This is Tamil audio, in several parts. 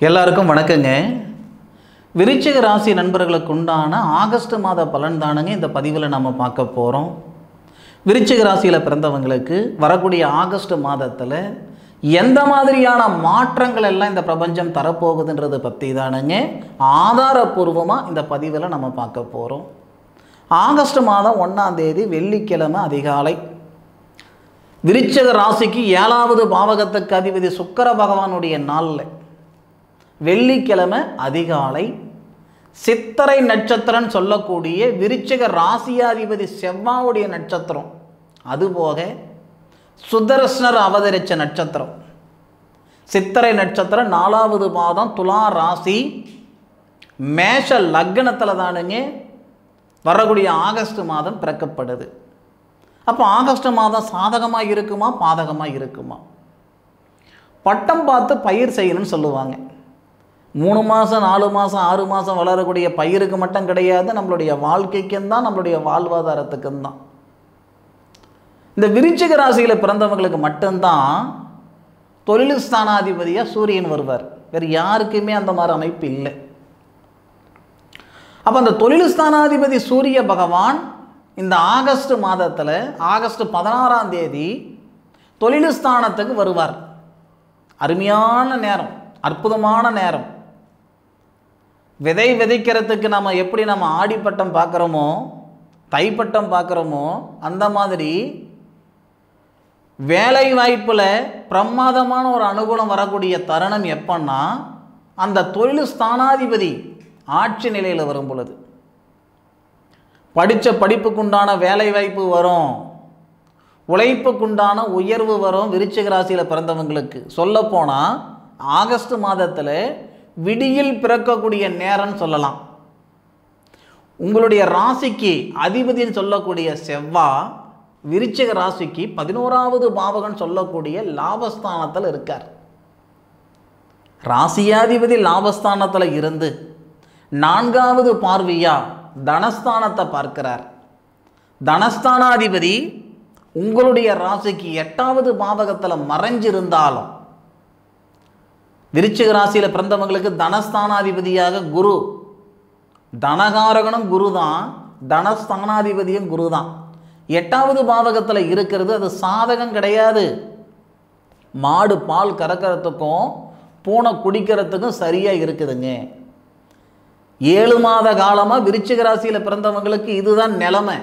எல்லாருக்கும் வணக்கங்க. விருச்சிக ராசி நண்பர்களுக்கு உண்டான ஆகஸ்ட் மாத பலன் தானுங்க இந்த பதிவில் நம்ம பார்க்க போகிறோம். விருச்சிக ராசியில் பிறந்தவங்களுக்கு வரக்கூடிய ஆகஸ்ட் மாதத்தில் எந்த மாதிரியான மாற்றங்கள் எல்லாம் இந்த பிரபஞ்சம் தரப்போகுதுன்றது பற்றி தானுங்க ஆதாரபூர்வமாக இந்த பதிவில் நம்ம பார்க்க போகிறோம். ஆகஸ்ட் மாதம் 1ஆம் தேதி வெள்ளிக்கிழமை அதிகாலை விருச்சிக ராசிக்கு 7வது பாவகத்துக்கு அதிபதி சுக்கிர பகவானுடைய நாளில் வெள்ளிக்கிழமை அதிகாலை சித்திரை நட்சத்திரம் சொல்லக்கூடிய விருச்சிக ராசியாதிபதி செவ்வாயுடைய நட்சத்திரம், அதுபோக சுதர்சனர் அவதரித்த நட்சத்திரம் சித்திரை நட்சத்திரம் 4வது பாதம் துலா ராசி மேஷ லக்னத்தில் தானுங்க வரக்கூடிய ஆகஸ்ட் மாதம் பிறக்கப்படுது. அப்போ ஆகஸ்ட் மாதம் சாதகமாக இருக்குமா பாதகமாக இருக்குமா? பட்டம் பார்த்து பயிர் செய்யணும்னு சொல்லுவாங்க. 3 மாதம் 4 மாதம் 6 மாதம் வளரக்கூடிய பயிருக்கு மட்டும் கிடையாது, நம்மளுடைய வாழ்க்கைக்கும் தான், நம்மளுடைய வாழ்வாதாரத்துக்கும் தான். இந்த விருச்சிக ராசியில் பிறந்தவங்களுக்கு மட்டும்தான் தொழில் ஸ்தானாதிபதியாக சூரியன் வருவார். வேறு யாருக்குமே அந்த மாதிரி அமைப்பு இல்லை. அப்போ அந்த தொழில் ஸ்தானாதிபதி சூரிய பகவான் இந்த ஆகஸ்ட் மாதத்தில் ஆகஸ்ட் 16ஆம் தேதி தொழில் ஸ்தானத்துக்கு வருவார். அருமையான நேரம், அற்புதமான நேரம். விதை விதைக்கிறதுக்கு நம்ம எப்படி நம்ம ஆடிப்பட்டம் பார்க்குறோமோ தைப்பட்டம் பார்க்குறோமோ அந்த மாதிரி வேலை வாய்ப்பில் பிரமாதமான ஒரு அனுகூலம் வரக்கூடிய தருணம் எப்பன்னா அந்த தொழில் ஸ்தானாதிபதி ஆட்சி நிலையில் வரும் பொழுது. படித்த படிப்புக்குண்டான வேலை வாய்ப்பு வரும், உழைப்புக்குண்டான உயர்வு வரும். விருச்சிக ராசியில் பிறந்தவங்களுக்கு சொல்லப்போனால் ஆகஸ்ட் மாதத்தில் விடியில் பிறக்கக்கூடிய நேரம்னு சொல்லலாம். உங்களுடைய ராசிக்கு அதிபதின்னு சொல்லக்கூடிய செவ்வாய் விருச்சிக ராசிக்கு 11வது பாவகம் சொல்லக்கூடிய லாபஸ்தானத்தில் இருக்கார். ராசியாதிபதி லாபஸ்தானத்தில் இருந்து 4வது பார்வையா தனஸ்தானத்தை பார்க்கிறார். தனஸ்தானாதிபதி உங்களுடைய ராசிக்கு 8வது பாவகத்தில் மறைஞ்சிருந்தாலும் விருச்சிக ராசியில் பிறந்தவங்களுக்கு தனஸ்தானாதிபதியாக குரு, தனகாரகனும் குரு தான், தனஸ்தானாதிபதியும் குரு தான். 8வது பாவகத்தில் இருக்கிறது அது சாதகம் கிடையாது. மாடு பால் கறக்கிறதுக்கும் பூனை குடிக்கிறதுக்கும் சரியாக இருக்குதுங்க. 7 மாத காலமாக விருச்சிக ராசியில் பிறந்தவங்களுக்கு இதுதான் நிலைமை.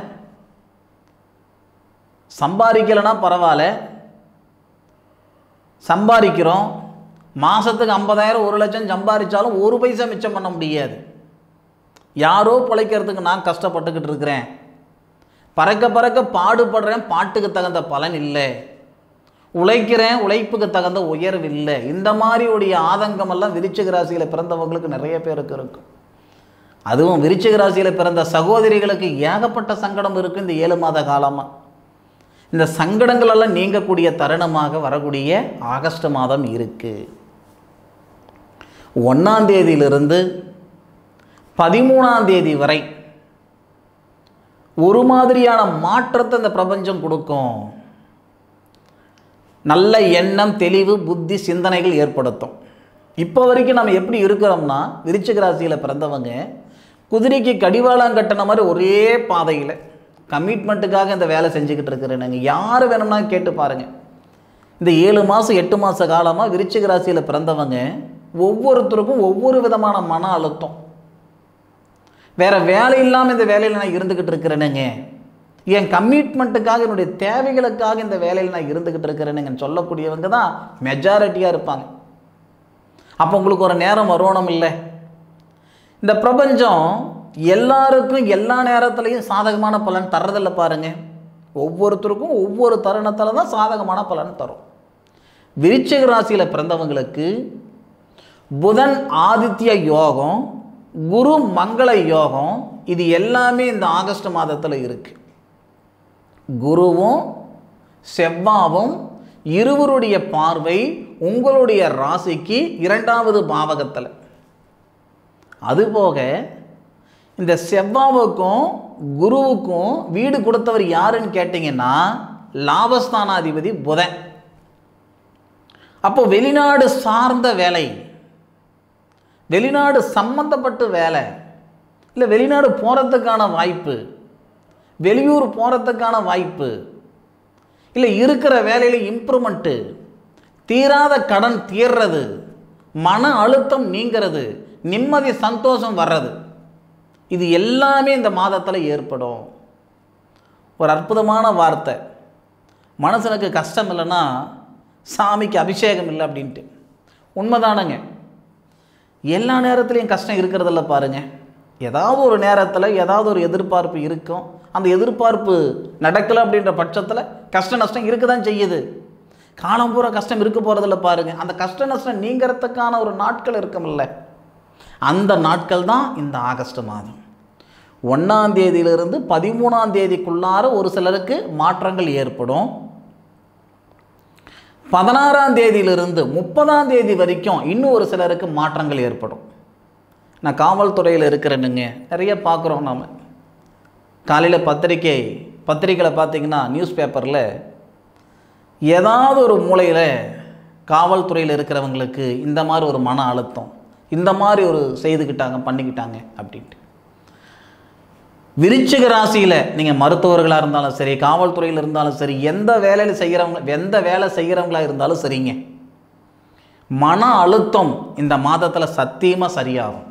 சம்பாதிக்கலைன்னா பரவாயில்ல, சம்பாதிக்கிறோம். மாதத்துக்கு 50,000 1 லட்சம் சம்பாதிச்சாலும் 1 பைசா மிச்சம் பண்ண முடியாது. யாரோ பிழைக்கிறதுக்கு நான் கஷ்டப்பட்டுக்கிட்டு இருக்கிறேன், பறக்க பறக்க பாடுபடுறேன், பாட்டுக்கு தகுந்த பலன் இல்லை, உழைக்கிறேன், உழைப்புக்கு தகுந்த உயர்வு இல்லை. இந்த மாதிரி உடைய ஆதங்கமெல்லாம் விருச்சிக ராசியில் பிறந்தவங்களுக்கு நிறைய பேருக்கு இருக்கும். அதுவும் விருச்சிக ராசியில் பிறந்த சகோதரிகளுக்கு ஏகப்பட்ட சங்கடம் இருக்குது. இந்த 7 மாத காலமாக இந்த சங்கடங்களெல்லாம் நீங்கக்கூடிய தருணமாக வரக்கூடிய ஆகஸ்ட் மாதம் இருக்குது. 1ஆம் தேதியிலிருந்து 13ஆம் தேதி வரை ஒரு மாதிரியான மாற்றத்தை இந்த பிரபஞ்சம் கொடுக்கும். நல்ல எண்ணம், தெளிவு, புத்தி, சிந்தனைகள் ஏற்படுத்தும். இப்போ வரைக்கும் நம்ம எப்படி இருக்கிறோம்னா விருச்சிக ராசியில் பிறந்தவங்க குதிரைக்கு கடிவாளம் கட்டின மாதிரி ஒரே பாதையில் கமிட்மெண்ட்டுக்காக இந்த வேலை செஞ்சுக்கிட்டு இருக்கிறேன். யார் வேணும்னா கேட்டு பாருங்கள். இந்த 7 மாதம் 8 மாத காலமாக விருச்சிக ராசியில் பிறந்தவங்க ஒவ்வொருத்தருக்கும் ஒவ்வொரு விதமான மன அழுத்தம். வேறு வேலை இல்லாமல் இந்த வேலையில் நான் இருந்துக்கிட்டு இருக்கிறேனுங்க, என் கமிட்மெண்ட்டுக்காக என்னுடைய தேவைகளுக்காக இந்த வேலையில் நான் இருந்துக்கிட்டு இருக்கிறேனுங்கன்னு சொல்லக்கூடியவங்க தான் மெஜாரிட்டியாக இருப்பாங்க. அப்போ உங்களுக்கு ஒரு நேரம் வரணும் இல்லை? இந்த பிரபஞ்சம் எல்லாருக்கும் எல்லா நேரத்துலையும் சாதகமான பலன் தர்றதில்லை பாருங்கள். ஒவ்வொருத்தருக்கும் ஒவ்வொரு தருணத்தில் தான் சாதகமான பலன் தரும். விருச்சிக ராசியில் பிறந்தவங்களுக்கு புதன் ஆதித்ய யோகம், குரு மங்கள யோகம், இது எல்லாமே இந்த ஆகஸ்ட் மாதத்தில் இருக்குது. குருவும் செவ்வாவும் இருவருடைய பார்வை உங்களுடைய ராசிக்கு 2வது பாவகத்தில். அதுபோக இந்த செவ்வாவுக்கும் குருவுக்கும் வீடு கொடுத்தவர் யாருன்னு கேட்டிங்கன்னா லாபஸ்தானாதிபதி புதன். அப்போ வெளிநாடு சார்ந்த வேலை, வெளிநாடு சம்மந்தப்பட்டு வேலை, இல்லை வெளிநாடு போகிறதுக்கான வாய்ப்பு, வெளியூர் போகிறதுக்கான வாய்ப்பு, இல்லை இருக்கிற வேலையில் இம்ப்ரூவ்மெண்ட்டு, தீராத கடன் தீர்றது, மன அழுத்தம் நீங்கிறது, நிம்மதி சந்தோஷம் வர்றது, இது எல்லாமே இந்த மாதத்தில் ஏற்படும். ஒரு அற்புதமான வார்த்தை, மனுஷனுக்கு கஷ்டம் இல்லைன்னா சாமிக்கு அபிஷேகம் இல்லை அப்படின்ட்டு. உண்மைதானங்க. எல்லா நேரத்துலையும் கஷ்டம் இருக்கிறதில்ல பாருங்கள். ஏதாவது ஒரு நேரத்தில் ஏதாவது ஒரு எதிர்பார்ப்பு இருக்கும். அந்த எதிர்பார்ப்பு நடக்கலை அப்படின்ற பட்சத்தில் கஷ்ட நஷ்டம் இருக்க தான் செய்யுது. காலம் பூரா கஷ்டம் இருக்க போகிறதில்ல பாருங்கள். அந்த கஷ்ட நஷ்டம் நீங்கிறதுக்கான ஒரு நாட்கள் இருக்குமில்ல, அந்த நாட்கள் தான் இந்த ஆகஸ்ட் மாதம். 1ஆம் தேதியிலிருந்து 13ஆம் தேதிக்குள்ளார ஒரு சிலருக்கு மாற்றங்கள் ஏற்படும். 16ஆம் தேதியிலிருந்து 30ஆம் தேதி வரைக்கும் இன்னும் ஒரு சிலருக்கு மாற்றங்கள் ஏற்படும். நான் காவல்துறையில் இருக்கிறேனுங்க, நிறைய பார்க்குறோம். நாம் காலையில் பத்திரிக்கையில் பார்த்திங்கன்னா நியூஸ் பேப்பரில் ஏதாவது ஒரு மூலையில் காவல்துறையில் இருக்கிறவங்களுக்கு இந்த மாதிரி ஒரு மன அழுத்தம், இந்த மாதிரி ஒரு செய்துக்கிட்டாங்க பண்ணிக்கிட்டாங்க அப்படின்ட்டு. விருச்சிக ராசியில் நீங்கள் மருத்துவர்களாக இருந்தாலும் சரி, காவல்துறையில் இருந்தாலும் சரி, எந்த வேலை செய்கிறவங்களாக இருந்தாலும் சரிங்க, மன அழுத்தம் இந்த மாதத்தில் சத்தியமாக சரியாகும்.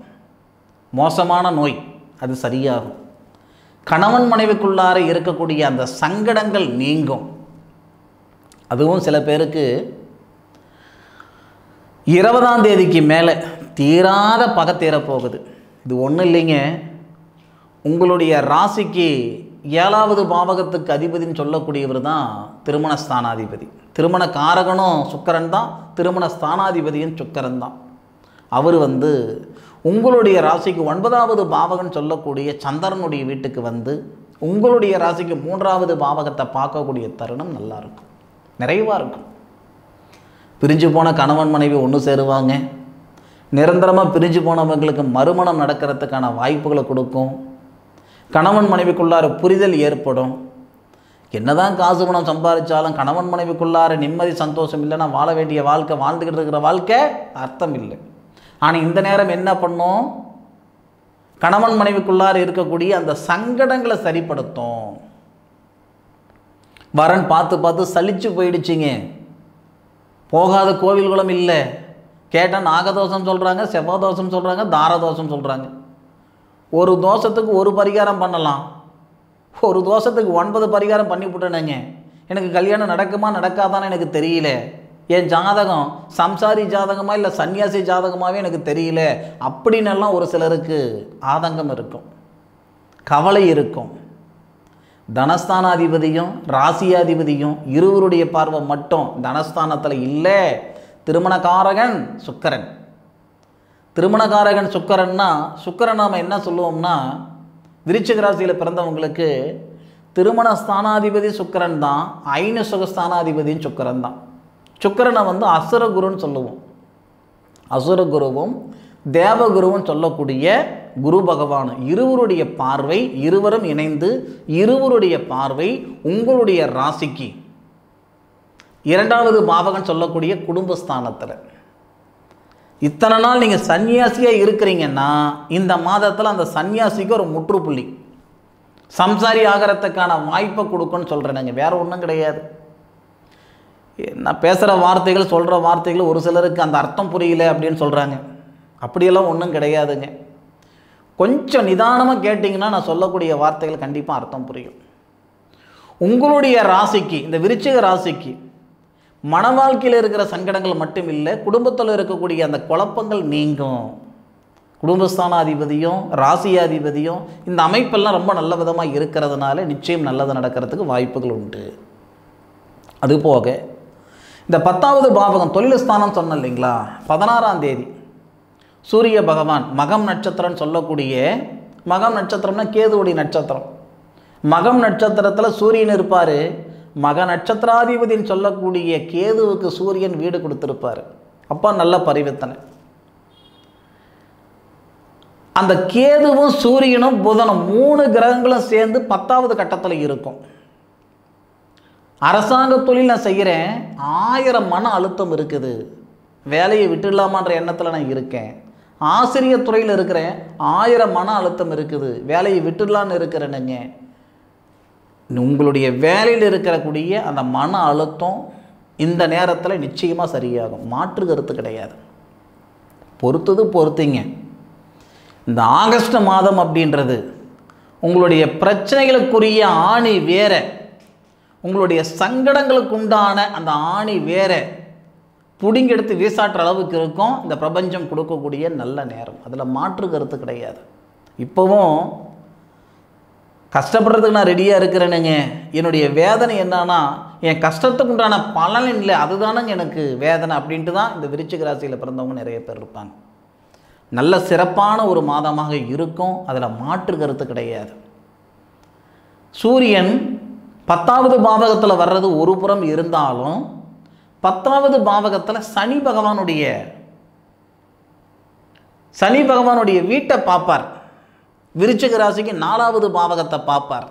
மோசமான நோய் அது சரியாகும். கணவன் மனைவிக்குள்ளார இருக்கக்கூடிய அந்த சங்கடங்கள் நீங்கும். அதுவும் சில பேருக்கு 20ஆம் தேதிக்கு மேலே தீராத பகை தீரப்போகுது. இது ஒன்றும் இல்லைங்க, உங்களுடைய ராசிக்கு 7வது பாவகத்துக்கு அதிபதினு சொல்லக்கூடியவர் தான் திருமண ஸ்தானாதிபதி. திருமண காரகனும் சுக்கிரன் தான், திருமண ஸ்தானாதிபதியும் சுக்கிரன் தான். அவர் உங்களுடைய ராசிக்கு 9வது பாவகன் சொல்லக்கூடிய சந்திரனுடைய வீட்டுக்கு உங்களுடைய ராசிக்கு 3வது பாவகத்தை பார்க்கக்கூடிய தருணம் நல்லாயிருக்கும், நிறைவாக இருக்கும். பிரிஞ்சு போன கணவன் மனைவி ஒன்று சேருவாங்க. நிரந்தரமாக பிரிஞ்சு போனவங்களுக்கு மறுமணம் நடக்கிறதுக்கான வாய்ப்புகளை கொடுக்கும். கணவன் மனைவிக்குள்ளார புரிதல் ஏற்படும். என்னதான் காசு பணம் சம்பாதிச்சாலும் கணவன் மனைவிக்குள்ளார நிம்மதி சந்தோஷம் இல்லைன்னா வாழ வேண்டிய வாழ்க்கை, வாழ்ந்துக்கிட்டு இருக்கிற வாழ்க்கை அர்த்தம் இல்லை. ஆனால் இந்த நேரம் என்ன பண்ணும், கணவன் மனைவிக்குள்ளார இருக்கக்கூடிய அந்த சங்கடங்களை சரிப்படுத்தும். வரன் பார்த்து சலிச்சு போயிடுச்சிங்க. போகாத கோவில்களும் இல்லை. கேட்டால் நாகதோஷம் சொல்கிறாங்க, செவ்வாதோஷம் சொல்கிறாங்க, தாரதோஷம் சொல்கிறாங்க. ஒரு தோஷத்துக்கு ஒரு பரிகாரம் பண்ணலாம், ஒரு தோஷத்துக்கு 9 பரிகாரம் பண்ணிவிட்டேனுங்க. எனக்கு கல்யாணம் நடக்குமா நடக்காதான்னு எனக்கு தெரியல, என் ஜாதகம் சம்சாரி ஜாதகமா இல்லை சன்னியாசி ஜாதகமாகவே எனக்கு தெரியல அப்படின்னெல்லாம் ஒரு சிலருக்கு ஆதங்கம் இருக்கும், கவலை இருக்கும். தனஸ்தானாதிபதியும் ராசியாதிபதியும் இருவருடைய பார்வை மட்டும் தனஸ்தானத்தில் இல்லை. திருமணக்காரகன் சுக்கிரன். திருமணக்காரகன் சுக்கிரன்னா, சுக்கிரன் நாம் என்ன சொல்லுவோம்னா, விருச்சிக ராசியில் பிறந்தவங்களுக்கு திருமண ஸ்தானாதிபதி சுக்கிரன் தான், ஐன சுகஸ்தானாதிபதியும் சுக்கிரன் தான். சுக்கிரனை அசுரகுருன்னு சொல்லுவோம். அசுரகுருவும் தேவகுருவும் சொல்லக்கூடிய குரு பகவான் இருவருடைய பார்வை, இருவரும் இணைந்து இருவருடைய பார்வை உங்களுடைய ராசிக்கு 2வது பாவகன் சொல்லக்கூடிய குடும்பஸ்தானத்தில். இத்தனை நாள் நீங்கள் சன்னியாசியாக இருக்கிறீங்கன்னா இந்த மாதத்தில் அந்த சன்னியாசிக்கு ஒரு முற்றுப்புள்ளி, சம்சாரி ஆகிறதுக்கான வாய்ப்பை கொடுக்குன்னு சொல்கிறேனுங்க. வேறு ஒன்றும் கிடையாது. நான் பேசுகிற வார்த்தைகள், சொல்கிற வார்த்தைகள் ஒரு சிலருக்கு அந்த அர்த்தம் புரியல அப்படின்னு சொல்கிறாங்க. அப்படியெல்லாம் ஒன்றும் கிடையாதுங்க. கொஞ்சம் நிதானமாக கேட்டிங்கன்னா நான் சொல்லக்கூடிய வார்த்தைகள் கண்டிப்பாக அர்த்தம் புரியும். உங்களுடைய ராசிக்கு, இந்த விருச்சிக ராசிக்கு மன வாழ்க்கையில் இருக்கிற சங்கடங்கள் மட்டும் இல்லை, குடும்பத்தில் இருக்கக்கூடிய அந்த குழப்பங்கள் நீங்கும். குடும்பஸ்தானாதிபதியும் ராசியாதிபதியும் இந்த அமைப்பெல்லாம் ரொம்ப நல்ல விதமாக இருக்கிறதுனால நிச்சயம் நல்லது நடக்கிறதுக்கு வாய்ப்புகள் உண்டு. அதுபோக இந்த 10வது பாவகம் தொழில் ஸ்தானம் சொன்னேன் இல்லைங்களா, 16ஆம் தேதி சூரிய பகவான் மகம் நட்சத்திரம்னு சொல்லக்கூடிய, மகம் நட்சத்திரம்னா கேதுவுடைய நட்சத்திரம். மகம் நட்சத்திரத்தில் சூரியன் இருப்பார். மக நட்சத்திராதிபதினு சொல்லக்கூடிய கேதுவுக்கு சூரியன் வீடு கொடுத்துருப்பார். அப்போ நல்ல பரிவர்த்தனை. அந்த கேதுவும் சூரியனும் புதனும் 3 கிரகங்களும் சேர்ந்து 10வது கட்டத்தில் இருக்கும். அரசாங்க தொழில் நான் செய்கிறேன், 1000 மன அழுத்தம் இருக்குது, வேலையை விட்டுடலாமான்ற எண்ணத்தில் நான் இருக்கேன், ஆசிரியர் துறையில் இருக்கிறேன், 1000 மன அழுத்தம் இருக்குது, வேலையை விட்டுடலான்னு இருக்கிறேனுங்க. உங்களுடைய வேலையில் இருக்கக்கூடிய அந்த மன அழுத்தம் இந்த நேரத்தில் நிச்சயமாக சரியாகும், மாற்று கருத்து கிடையாது. பொறுத்தீங்க. இந்த ஆகஸ்ட் மாதம் அப்படின்றது உங்களுடைய பிரச்சனைகளுக்குரிய ஆணி வேற, உங்களுடைய சங்கடங்களுக்கு உண்டான அந்த ஆணி வேற புடிங்கி எடுத்து வீசாட்டுற அளவுக்கு இருக்கும் இந்த பிரபஞ்சம் கொடுக்கக்கூடிய நல்ல நேரம். அதில் மாற்று கருத்து கிடையாது. இப்போவும் கஷ்டப்படுறதுக்கு நான் ரெடியாக இருக்கிறேனுங்க. என்னுடைய வேதனை என்னன்னா, என் கஷ்டத்துக்கு உண்டான பலன் இல்லை, அதுதானுங்க எனக்கு வேதனை அப்படின்ட்டு தான் இந்த விருச்சிக ராசியில் பிறந்தவங்க நிறைய பேர் இருப்பாங்க. நல்ல சிறப்பான ஒரு மாதமாக இருக்கும், அதில் மாற்று கருத்து கிடையாது. சூரியன் 10வது பாவகத்தில் வர்றது ஒரு புறம் இருந்தாலும் 10வது பாவகத்தில் சனி பகவானுடைய வீட்டை பார்ப்பார். விருச்சிக ராசிக்கு 4வது பாவகத்தை பார்ப்பார்.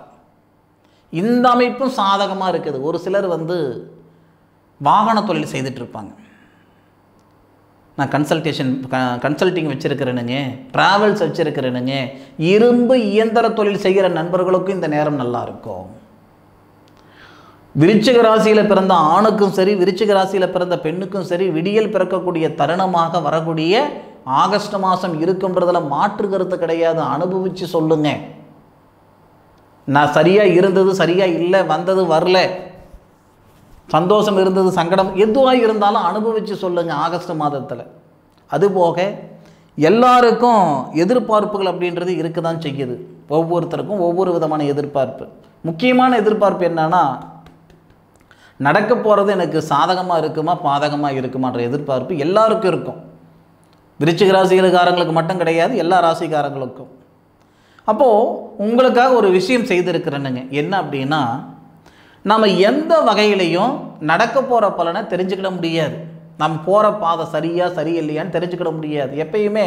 இந்த அமைப்பும் சாதகமாக இருக்குது. ஒரு சிலர் வாகன தொழில் செய்துட்டு இருப்பாங்க. நான் கன்சல்டிங் வச்சுருக்கிறேனுங்க, ட்ராவல்ஸ் வச்சுருக்கிறேனுங்க, இரும்பு இயந்திர தொழில் செய்கிற நண்பர்களுக்கும் இந்த நேரம் நல்லா இருக்கும். விருச்சிக ராசியில் பிறந்த ஆணுக்கும் சரி, விருச்சிக ராசியில் பிறந்த பெண்ணுக்கும் சரி, விடியல் பிறக்கக்கூடிய தருணமாக வரக்கூடிய ஆகஸ்ட் மாதம் இருக்குன்றதுல மாற்று கருத்து கிடையாது. அனுபவித்து சொல்லுங்க. நான் சரியாக இருந்தது, சரியாக இல்லை, வந்தது வரல, சந்தோஷம் இருந்தது, சங்கடம் எதுவாக இருந்தாலும் அனுபவித்து சொல்லுங்கள் ஆகஸ்ட் மாதத்தில். அதுபோக எல்லாருக்கும் எதிர்பார்ப்புகள் அப்படின்றது இருக்க தான் செய்யுது. ஒவ்வொருத்தருக்கும் ஒவ்வொரு விதமான எதிர்பார்ப்பு. முக்கியமான எதிர்பார்ப்பு என்னன்னா, நடக்க போகிறது எனக்கு சாதகமாக இருக்குமா பாதகமாக இருக்குமான்ற எதிர்பார்ப்பு எல்லாருக்கும் இருக்கும். விருச்சிக ராசிகாரங்களுக்கு மட்டும் கிடையாது, எல்லா ராசிக்காரங்களுக்கும். அப்போது உங்களுக்காக ஒரு விஷயம் செய்திருக்கிறேனுங்க. என்ன அப்படின்னா, நம்ம எந்த வகையிலையும் நடக்க போகிற பலனை தெரிஞ்சுக்கிட முடியாது. நம்ம போகிற பாதை சரியா சரியில்லையான்னு தெரிஞ்சுக்கிட முடியாது. எப்பயுமே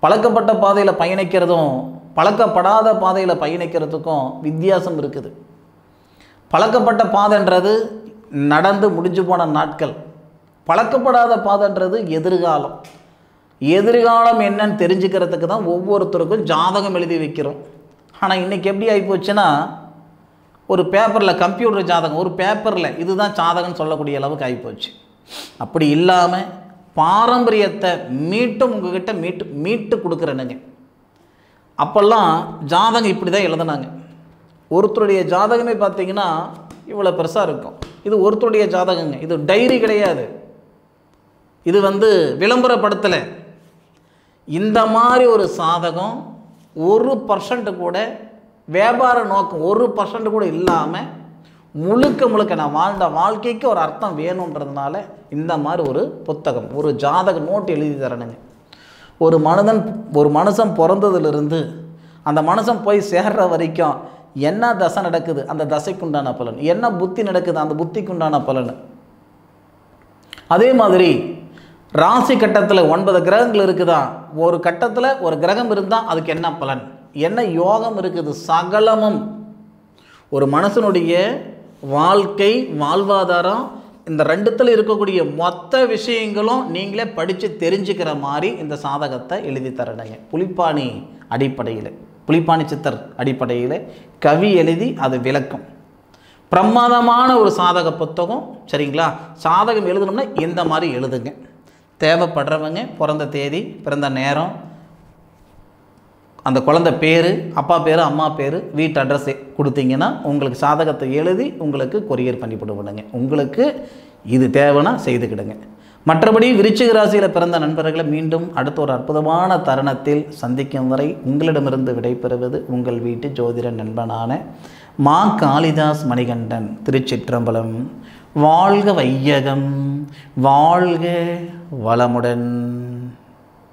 பழக்கப்பட்ட பாதையில் பயணிக்கிறதும் பழக்கப்படாத பாதையில் பயணிக்கிறதுக்கும் வித்தியாசம் இருக்குது. பழக்கப்பட்ட பாதைன்றது நடந்து முடிஞ்சு போன நாட்கள், பழக்கப்படாத பாதைன்றது எதிர்காலம். எதிர்காலம் என்னன்னு தெரிஞ்சுக்கிறதுக்கு தான் ஒவ்வொருத்தருக்கும் ஜாதகம் எழுதி வைக்கிறோம். ஆனால் இன்றைக்கி எப்படி ஆகிப்போச்சுன்னா, ஒரு பேப்பரில் கம்ப்யூட்டர் ஜாதகம், ஒரு பேப்பரில் இதுதான் ஜாதகம்னு சொல்லக்கூடிய அளவுக்கு ஆகிப்போச்சு. அப்படி இல்லாமல் பாரம்பரியத்தை உங்ககிட்ட மீட்டு கொடுக்குறேனுங்க. அப்போல்லாம் ஜாதகம் இப்படி தான் எழுதுனாங்க. ஒருத்தருடைய ஜாதகமே பார்த்தீங்கன்னா இவ்வளோ பெருசாக இருக்கும். இது ஒருத்தருடைய ஜாதகங்க, இது டைரி கிடையாது, இது விளம்பரப்படுத்தலை. இந்த மாதிரி ஒரு சாதகம் 1% கூட வியாபார நோக்கம் 1% கூட இல்லாமல் முழுக்க நான் வாழ்ந்த வாழ்க்கைக்கு ஒரு அர்த்தம் வேணுன்றதுனால இந்த மாதிரி ஒரு புத்தகம், ஒரு ஜாதக நோட்டு எழுதி தரணுங்க. ஒரு மனுஷன் பிறந்ததுலேருந்து அந்த மனுஷன் போய் சேர்ற வரைக்கும் என்ன தசை நடக்குது, அந்த தசைக்குண்டான பலன், என்ன புத்தி நடக்குது, அந்த புத்திக்குண்டான பலன். அதே மாதிரி ராசி கட்டத்தில் 9 கிரகங்கள் இருக்குதா, ஒரு கட்டத்தில் ஒரு கிரகம் இருந்தால் அதுக்கு என்ன பலன், என்ன யோகம் இருக்குது, சகலமும் ஒரு மனுஷனுடைய வாழ்க்கை வாழ்வாதாரம் இந்த 2த்தில் இருக்கக்கூடிய மொத்த விஷயங்களும் நீங்களே படித்து தெரிஞ்சுக்கிற மாதிரி இந்த சாதகத்தை எழுதி தரணுங்க. புலிப்பாணி அடிப்படையில், புலிப்பாணி சித்தர் அடிப்படையில் கவி எழுதி அது விளக்கம். பிரமாதமான ஒரு சாதக புத்தகம். சரிங்களா? சாதகம் எழுதணும்னா இந்த மாதிரி எழுதுங்க. தேவைப்படுறவங்க பிறந்த தேதி, பிறந்த நேரம், அந்த குழந்தை பேர், அப்பா பேர், அம்மா பேர், வீட்டு அட்ரஸ் கொடுத்தீங்கன்னா உங்களுக்கு சாதகத்தை எழுதி உங்களுக்கு கொரியர் பண்ணிவிடுவேனுங்க. உங்களுக்கு இது தேவைன்னா செய்துக்கிடுங்க. மற்றபடி விருச்சிக ராசியில் பிறந்த நண்பர்களை மீண்டும் அடுத்த ஒரு அற்புதமான தருணத்தில் சந்திக்கும் வரை உங்களிடமிருந்து விடைபெறுவது உங்கள் வீட்டு ஜோதிட நண்பனான மா காளிதாஸ் மணிகண்டன். திருச்சிற்றம்பலம். வாழ்க வையகம், வாழ்க வளமுடன்.